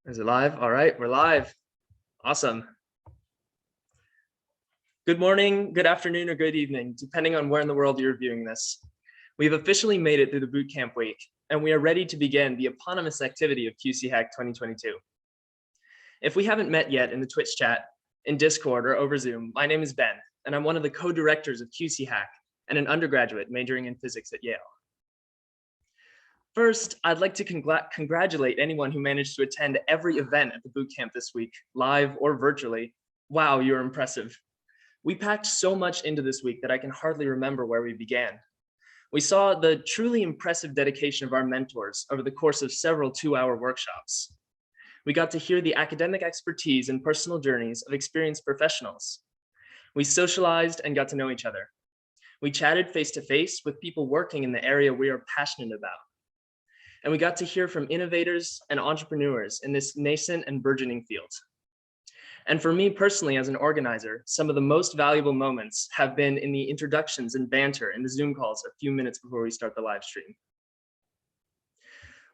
Is it live? All right, we're live. Awesome. Good morning, good afternoon, or good evening, depending on where in the world you're viewing this. We've officially made it through the bootcamp week, and we are ready to begin the eponymous activity of QC Hack 2022. If we haven't met yet in the Twitch chat, in Discord, or over Zoom, my name is Ben, and I'm one of the co-directors of QC Hack and an undergraduate majoring in physics at Yale. First, I'd like to congratulate anyone who managed to attend every event at the bootcamp this week, live or virtually. Wow, you're impressive. We packed so much into this week that I can hardly remember where we began. We saw the truly impressive dedication of our mentors over the course of several 2-hour workshops. We got to hear the academic expertise and personal journeys of experienced professionals. We socialized and got to know each other. We chatted face-to-face with people working in the area we are passionate about. And we got to hear from innovators and entrepreneurs in this nascent and burgeoning field. And for me personally, as an organizer, some of the most valuable moments have been in the introductions and banter in the Zoom calls a few minutes before we start the live stream.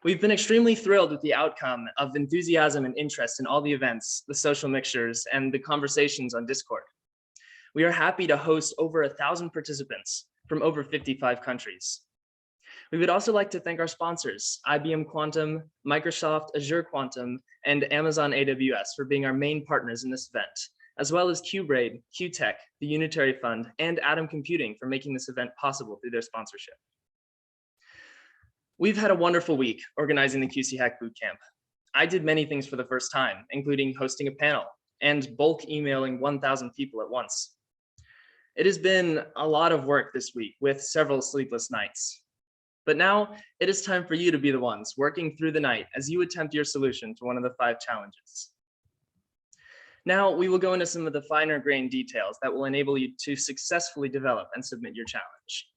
We've been extremely thrilled with the outcome of enthusiasm and interest in all the events, the social mixtures, and the conversations on Discord. We are happy to host over 1,000 participants from over 55 countries. We would also like to thank our sponsors, IBM Quantum, Microsoft Azure Quantum, and Amazon AWS for being our main partners in this event, as well as QBraid, QTech, the Unitary Fund, and Atom Computing for making this event possible through their sponsorship. We've had a wonderful week organizing the QC Hack Bootcamp. I did many things for the first time, including hosting a panel and bulk emailing 1,000 people at once. It has been a lot of work this week with several sleepless nights. But now it is time for you to be the ones working through the night as you attempt your solution to one of the 5 challenges. Now we will go into some of the finer grained details that will enable you to successfully develop and submit your challenge.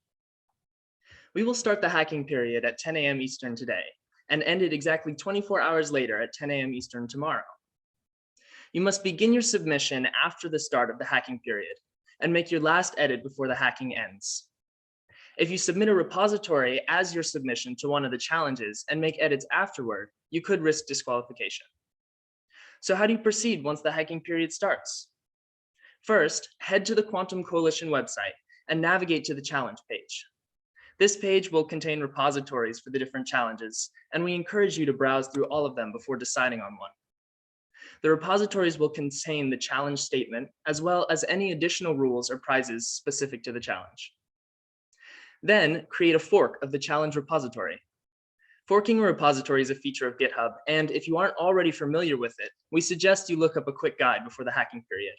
We will start the hacking period at 10 a.m. Eastern today and end it exactly 24 hours later at 10 a.m. Eastern tomorrow. You must begin your submission after the start of the hacking period and make your last edit before the hacking ends. If you submit a repository as your submission to one of the challenges and make edits afterward, you could risk disqualification. So how do you proceed once the hacking period starts? First, head to the Quantum Coalition website and navigate to the challenge page. This page will contain repositories for the different challenges, and we encourage you to browse through all of them before deciding on one. The repositories will contain the challenge statement, as well as any additional rules or prizes specific to the challenge. Then create a fork of the challenge repository. Forking a repository is a feature of GitHub, and if you aren't already familiar with it, we suggest you look up a quick guide before the hacking period.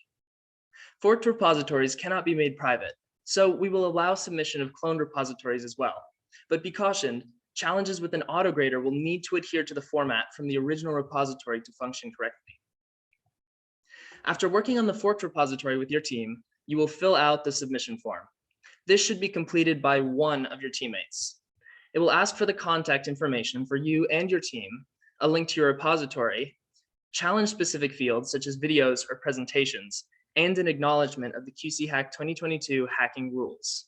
Forked repositories cannot be made private, so we will allow submission of cloned repositories as well. But be cautioned, challenges with an autograder will need to adhere to the format from the original repository to function correctly. After working on the forked repository with your team, you will fill out the submission form. This should be completed by one of your teammates. It will ask for the contact information for you and your team, a link to your repository, challenge-specific fields such as videos or presentations, and an acknowledgement of the QC Hack 2022 hacking rules.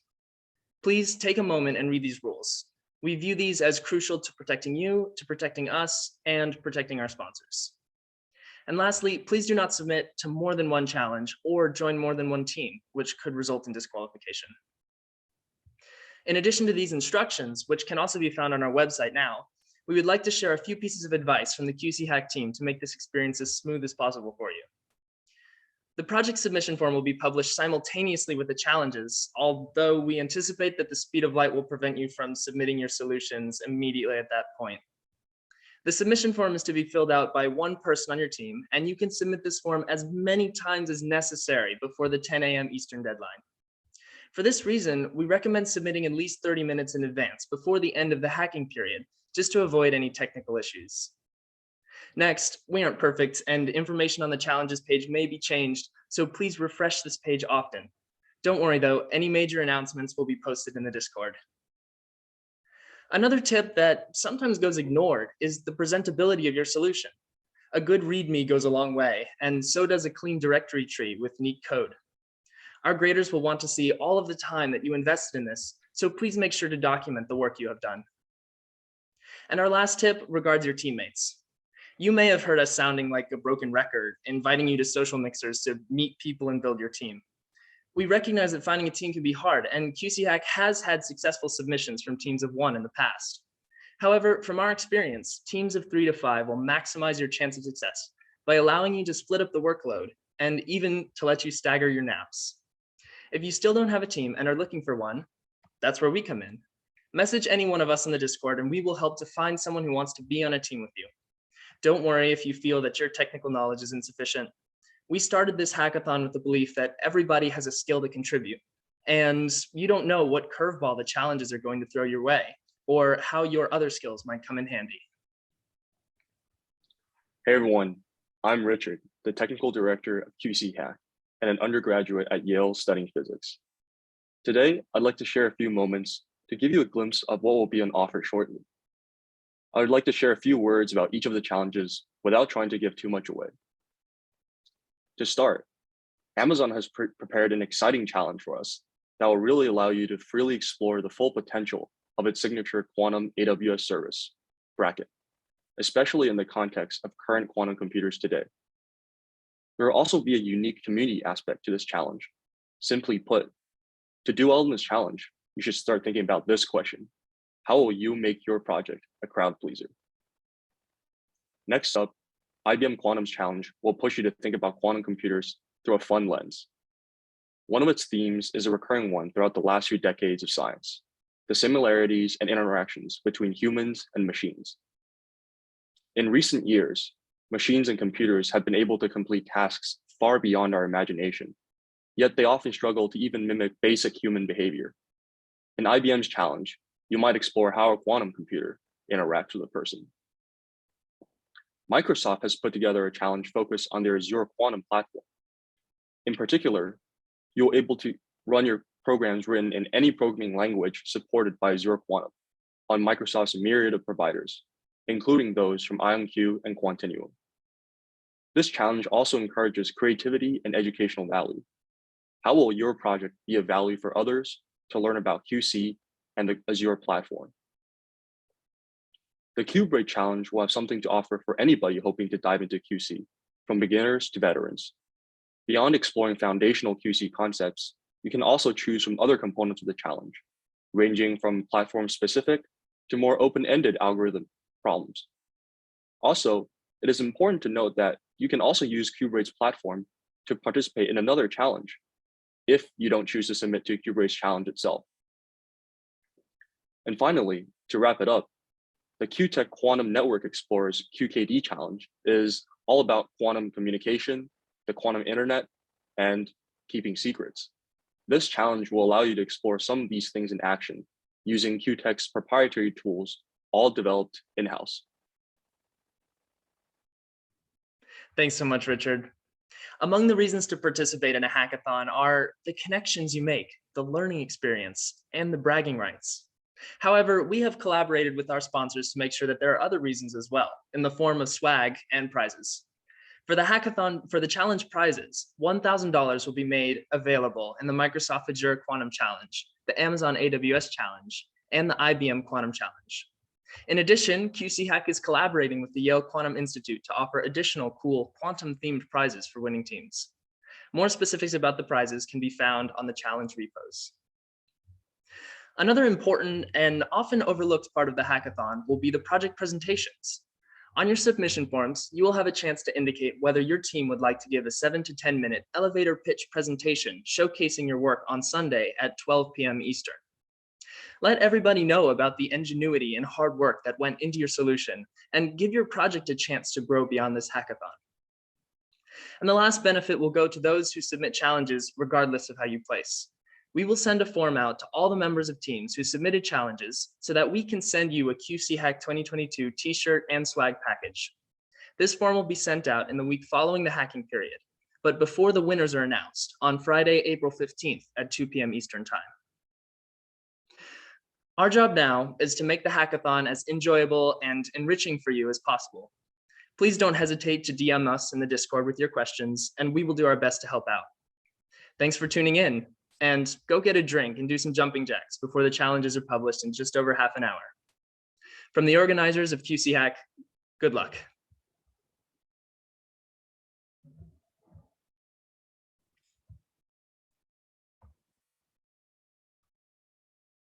Please take a moment and read these rules. We view these as crucial to protecting you, to protecting us, and protecting our sponsors. And lastly, please do not submit to more than one challenge or join more than one team, which could result in disqualification. In addition to these instructions, which can also be found on our website now, we would like to share a few pieces of advice from the QC Hack team to make this experience as smooth as possible for you. The project submission form will be published simultaneously with the challenges, although we anticipate that the speed of light will prevent you from submitting your solutions immediately at that point. The submission form is to be filled out by one person on your team, and you can submit this form as many times as necessary before the 10 a.m. Eastern deadline. For this reason, we recommend submitting at least 30 minutes in advance before the end of the hacking period, just to avoid any technical issues. Next, we aren't perfect, and information on the challenges page may be changed, so please refresh this page often. Don't worry though, any major announcements will be posted in the Discord. Another tip that sometimes goes ignored is the presentability of your solution. A good README goes a long way, and so does a clean directory tree with neat code. Our graders will want to see all of the time that you invested in this, so please make sure to document the work you have done. And our last tip regards your teammates. You may have heard us sounding like a broken record, inviting you to social mixers to meet people and build your team. We recognize that finding a team can be hard, and QC Hack has had successful submissions from teams of 1 in the past. However, from our experience, teams of 3 to 5 will maximize your chance of success by allowing you to split up the workload and even to let you stagger your naps. If you still don't have a team and are looking for one, that's where we come in. Message any one of us in the Discord and we will help to find someone who wants to be on a team with you. Don't worry if you feel that your technical knowledge is insufficient. We started this hackathon with the belief that everybody has a skill to contribute, and you don't know what curveball the challenges are going to throw your way, or how your other skills might come in handy. Hey everyone, I'm Richard, the Technical Director of QC Hack and an undergraduate at Yale studying physics. Today, I'd like to share a few moments to give you a glimpse of what will be on offer shortly. I would like to share a few words about each of the challenges without trying to give too much away. To start, Amazon has prepared an exciting challenge for us that will really allow you to freely explore the full potential of its signature quantum AWS service, Bracket, especially in the context of current quantum computers today. There will also be a unique community aspect to this challenge. Simply put, to do well in this challenge, you should start thinking about this question: how will you make your project a crowd pleaser? Next up, IBM Quantum's challenge will push you to think about quantum computers through a fun lens. One of its themes is a recurring one throughout the last few decades of science: the similarities and interactions between humans and machines. In recent years, machines and computers have been able to complete tasks far beyond our imagination, yet they often struggle to even mimic basic human behavior. In IBM's challenge, you might explore how a quantum computer interacts with a person. Microsoft has put together a challenge focused on their Azure Quantum platform. In particular, you'll be able to run your programs written in any programming language supported by Azure Quantum on Microsoft's myriad of providers, including those from IonQ and Quantinuum. This challenge also encourages creativity and educational value. How will your project be of value for others to learn about QC and the Azure platform? The QBreak challenge will have something to offer for anybody hoping to dive into QC, from beginners to veterans. Beyond exploring foundational QC concepts, you can also choose from other components of the challenge, ranging from platform-specific to more open-ended algorithm problems. Also, it is important to note that you can also use QBreak's platform to participate in another challenge, if you don't choose to submit to QBreak's challenge itself. And finally, to wrap it up, the QTech Quantum Network Explorer's QKD challenge is all about quantum communication, the quantum internet, and keeping secrets. This challenge will allow you to explore some of these things in action using QTech's proprietary tools, all developed in-house. Thanks so much, Richard. Among the reasons to participate in a hackathon are the connections you make, the learning experience, and the bragging rights. However, we have collaborated with our sponsors to make sure that there are other reasons as well, in the form of swag and prizes. For the hackathon, for the challenge prizes, $1,000 will be made available in the Microsoft Azure Quantum Challenge, the Amazon AWS Challenge, and the IBM Quantum Challenge. In addition, QC Hack is collaborating with the Yale Quantum Institute to offer additional cool quantum-themed prizes for winning teams. More specifics about the prizes can be found on the challenge repos. Another important and often overlooked part of the hackathon will be the project presentations. On your submission forms, you will have a chance to indicate whether your team would like to give a 7 to 10 minute elevator pitch presentation showcasing your work on Sunday at 12 p.m. Eastern. Let everybody know about the ingenuity and hard work that went into your solution, and give your project a chance to grow beyond this hackathon. And the last benefit will go to those who submit challenges regardless of how you place. We will send a form out to all the members of teams who submitted challenges so that we can send you a QC Hack 2022 t-shirt and swag package. This form will be sent out in the week following the hacking period, but before the winners are announced on Friday, April 15th at 2 p.m. Eastern Time. Our job now is to make the hackathon as enjoyable and enriching for you as possible. Please don't hesitate to DM us in the Discord with your questions, and we will do our best to help out. Thanks for tuning in, and go get a drink and do some jumping jacks before the challenges are published in just over half an hour. From the organizers of QC Hack, good luck.